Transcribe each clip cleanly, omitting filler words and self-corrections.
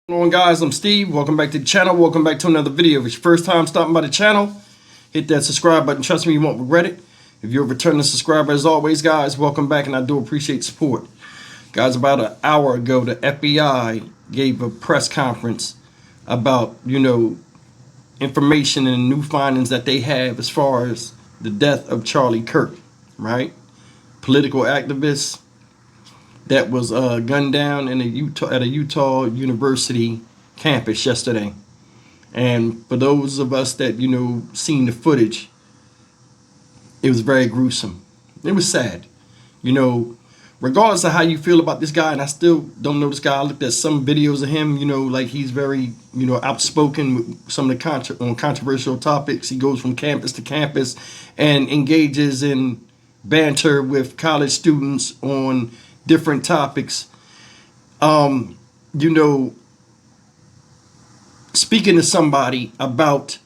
What's going on, guys? I'm Steve. Welcome back to the channel. Welcome back to another video. If it's your first time stopping by the channel, hit that subscribe button. Trust me, you won't regret it. If you're a returning subscriber, as always, guys, welcome back, and I do appreciate support. Guys, about an hour ago, the FBI gave a press conference about, information and new findings that they have as far as the death of Charlie Kirk, right? Political activist that was gunned down in at a Utah University campus yesterday. And for those of us that seen the footage, it was very gruesome. It was sad. Regardless of how you feel about this guy, and I still don't know this guy. I looked at some videos of him, like he's very, outspoken with some of the controversial topics. He goes from campus to campus and engages in banter with college students on different topics. Speaking to somebody about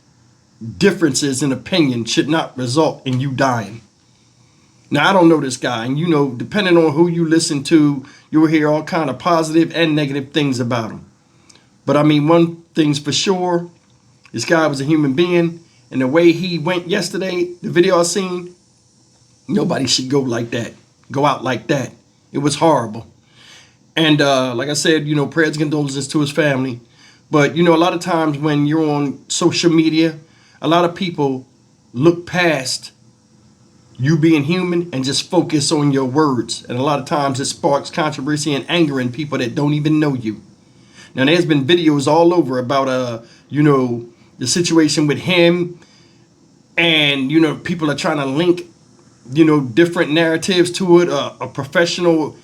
differences in opinion should not result in you dying. Now, I don't know this guy, and depending on who you listen to, you'll hear all kind of positive and negative things about him. But I mean, one thing's for sure, this guy was a human being, and the way he went yesterday, the video I seen, nobody should go out like that. It was horrible. And like I said, prayers and condolences to his family. But, a lot of times when you're on social media, a lot of people look past you being human and just focus on your words. And a lot of times it sparks controversy and anger in people that don't even know you. Now, there's been videos all over about, the situation with him. And, people are trying to link different narratives to it. A professional,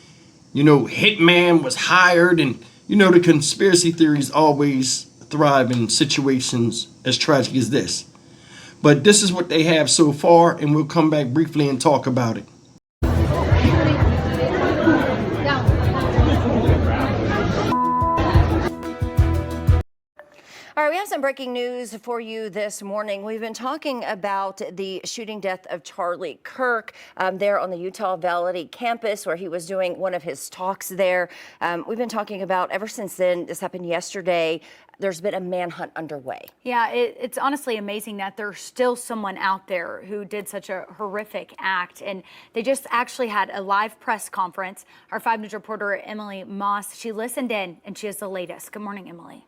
hitman was hired, and the conspiracy theories always thrive in situations as tragic as this. But this is what they have so far, and we'll come back briefly and talk about it. All right, we have some breaking news for you this morning. We've been talking about the shooting death of Charlie Kirk there on the Utah Bellair campus where he was doing one of his talks there. We've been talking about ever since then. This happened yesterday. There's been a manhunt underway. Yeah, it's honestly amazing that there's still someone out there who did such a horrific act. And they just actually had a live press conference. Our 5 News reporter, Emily Moss, she listened in and she has the latest. Good morning, Emily.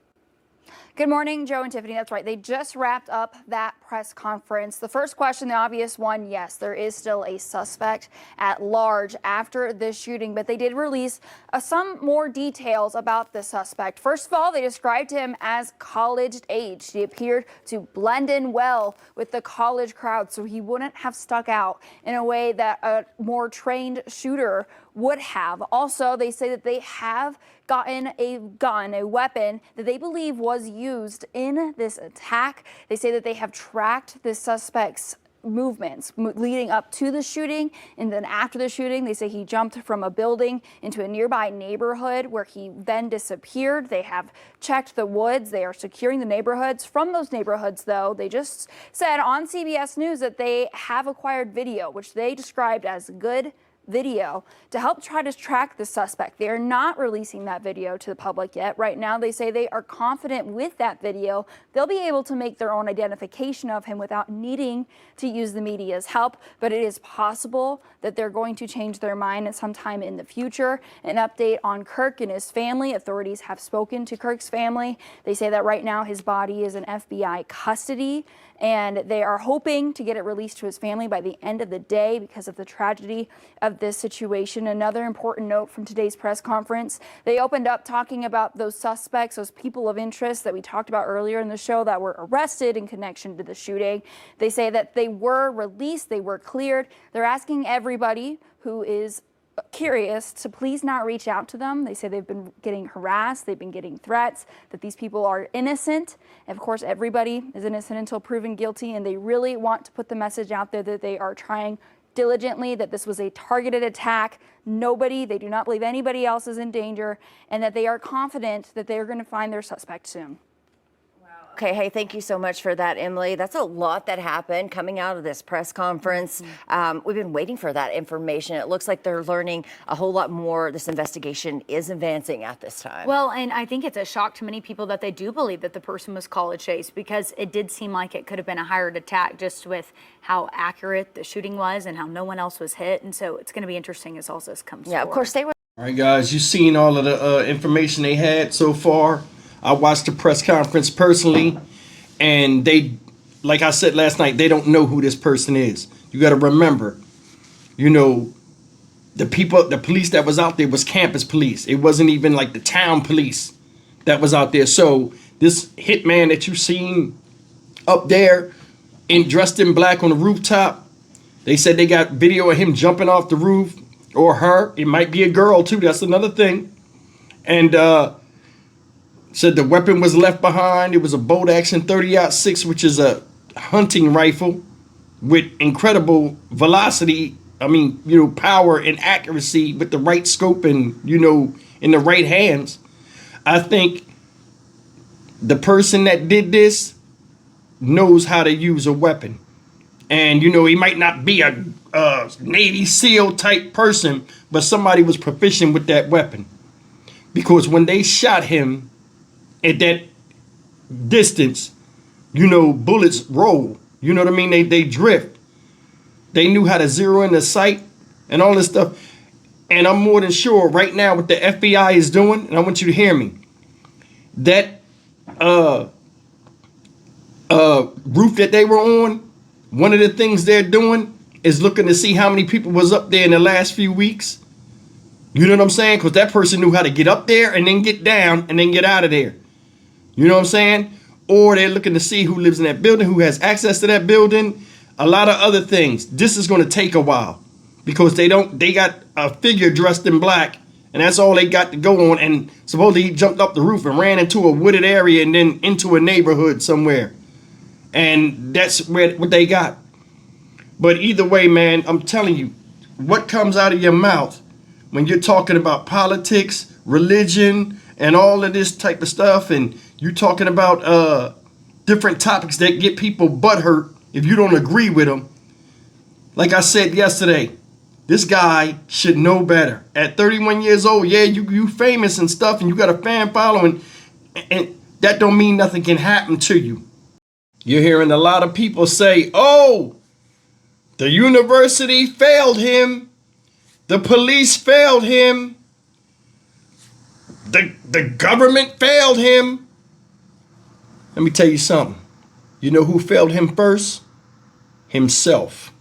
Good morning, Joe and Tiffany. That's right. They just wrapped up that press conference. The first question, the obvious one, yes, there is still a suspect at large after this shooting, but they did release some more details about the suspect. First of all, they described him as college-aged. He appeared to blend in well with the college crowd, so he wouldn't have stuck out in a way that a more trained shooter would have. Also, they say that they have gotten a gun, a weapon that they believe was used in this attack. They say that they have tracked the suspect's movements leading up to the shooting, and then after the shooting, they say he jumped from a building into a nearby neighborhood where he then disappeared. They have checked the woods. They are securing the neighborhoods. From those neighborhoods, though, they just said on CBS News that they have acquired video, which they described as good video to help try to track the suspect. They are not releasing that video to the public yet. Right now, they say they are confident with that video. They'll be able to make their own identification of him without needing to use the media's help, but it is possible that they're going to change their mind at some time in the future. An update on Kirk and his family. Authorities have spoken to Kirk's family. They say that right now his body is in FBI custody, and they are hoping to get it released to his family by the end of the day because of the tragedy of this situation. Another important note from today's press conference, they opened up talking about those suspects, those people of interest that we talked about earlier in the show that were arrested in connection to the shooting. They say that they were released, they were cleared. They're asking everybody who is curious to please not reach out to them. They say they've been getting harassed, they've been getting threats, that these people are innocent. And of course, everybody is innocent until proven guilty, and they really want to put the message out there that they are trying diligently, that this was a targeted attack. They do not believe anybody else is in danger, and that they are confident that they are going to find their suspect soon. Wow. Okay, hey, thank you so much for that, Emily. That's a lot that happened coming out of this press conference. We've been waiting for that information. It looks like they're learning a whole lot more. This investigation is advancing at this time. Well, and I think it's a shock to many people that they do believe that the person was college-aged, because it did seem like it could have been a hired attack just with how accurate the shooting was and how no one else was hit. And so it's going to be interesting as all this comes Yeah, of forward. course, they were. All right, guys, you've seen all of the information they had so far. I watched the press conference personally, and they, like I said last night, they don't know who this person is. You got to remember, you know, the police that was out there was campus police. It wasn't even like the town police that was out there. So this hitman that you've seen up there dressed in black on the rooftop, they said they got video of him jumping off the roof, or her. It might be a girl too. That's another thing. And said the weapon was left behind. It was a bolt action 30-06, which is a hunting rifle with incredible velocity. I mean, you know, power and accuracy with the right scope and, you know, in the right hands. I think the person that did this knows how to use a weapon. And, you know, he might not be a Navy SEAL type person, but somebody was proficient with that weapon. Because when they shot him at that distance, you know, bullets roll. You know what I mean? They drift. They knew how to zero in the sight and all this stuff. And I'm more than sure right now what the FBI is doing, and I want you to hear me, that roof that they were on, one of the things they're doing is looking to see how many people was up there in the last few weeks. You know what I'm saying? Because that person knew how to get up there and then get down and then get out of there. You know what I'm saying? Or they're looking to see who lives in that building, who has access to that building, a lot of other things. This is going to take a while because they got a figure dressed in black, and that's all they got to go on. And supposedly he jumped up the roof and ran into a wooded area and then into a neighborhood somewhere. And that's what they got. But either way, man, I'm telling you, what comes out of your mouth when you're talking about politics, religion, and all of this type of stuff, and you talking about different topics that get people butthurt if you don't agree with them. Like I said yesterday, this guy should know better. At 31 years old, yeah, you famous and stuff, and you got a fan following, and that don't mean nothing can happen to you. You're hearing a lot of people say, oh, the university failed him. The police failed him. The government failed him. Let me tell you something. You know who failed him first? Himself.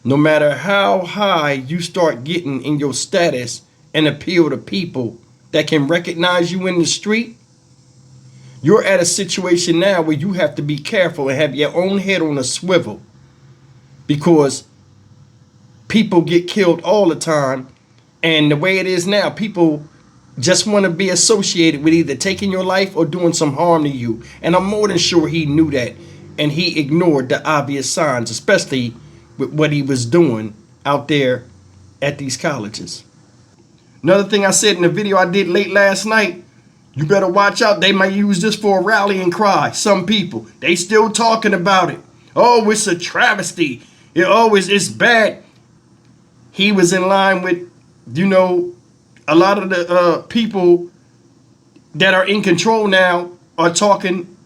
No matter how high you start getting in your status and appeal to people that can recognize you in the street, you're at a situation now where you have to be careful and have your own head on a swivel, because people get killed all the time. And the way it is now, people just want to be associated with either taking your life or doing some harm to you. And I'm more than sure he knew that, and he ignored the obvious signs, especially with what he was doing out there at these colleges. Another thing I said in the video I did late last night, you better watch out. They might use this for a rallying cry. Some people, they still talking about it. Oh, it's a travesty. It's bad. He was in line with, you know, a lot of the people that are in control now are talking,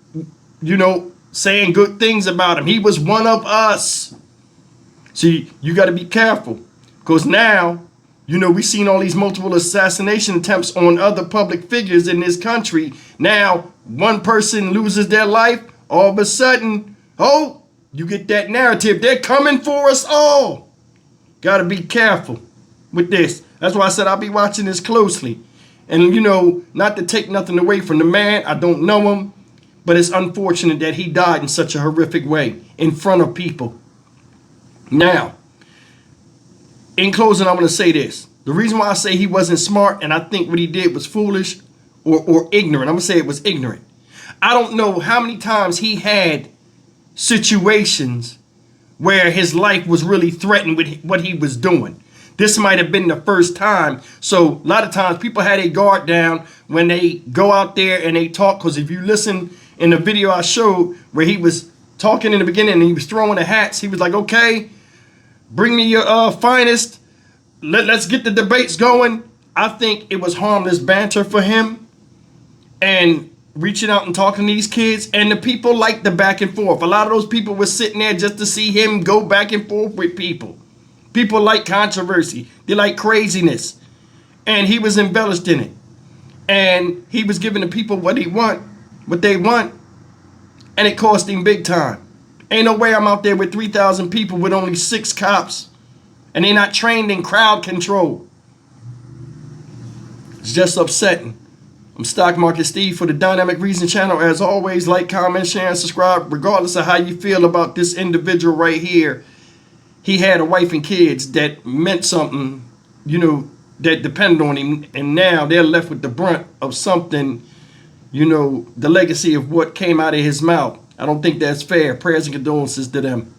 you know, saying good things about him. He was one of us. See, you got to be careful, because now, you know, we've seen all these multiple assassination attempts on other public figures in this country. Now, one person loses their life, all of a sudden, oh, you get that narrative. They're coming for us all. Got to be careful with this. That's why I said I'll be watching this closely. And, you know, not to take nothing away from the man. I don't know him. But it's unfortunate that he died in such a horrific way in front of people. Now, in closing, I want to say this. The reason why I say he wasn't smart and I think what he did was foolish or ignorant, I'm going to say it was ignorant. I don't know how many times he had situations where his life was really threatened with what he was doing. This might have been the first time. So a lot of times people had a guard down when they go out there and they talk, because if you listen in the video I showed where he was talking in the beginning and he was throwing the hats. He was like, okay, bring me your finest. Let's get the debates going. I think it was harmless banter for him and reaching out and talking to these kids. And the people liked the back and forth. A lot of those people were sitting there just to see him go back and forth with people. People like controversy. They like craziness. And he was embellished in it. And he was giving the people what they want. And it cost him big time. Ain't no way I'm out there with 3,000 people with only 6 cops. And they're not trained in crowd control. It's just upsetting. I'm Stock Market Steve for the Dynamic Reason channel. As always, like, comment, share, and subscribe. Regardless of how you feel about this individual right here. He had a wife and kids that meant something, you know, that depended on him. And now they're left with the brunt of something, you know, the legacy of what came out of his mouth. I don't think that's fair. Prayers and condolences to them.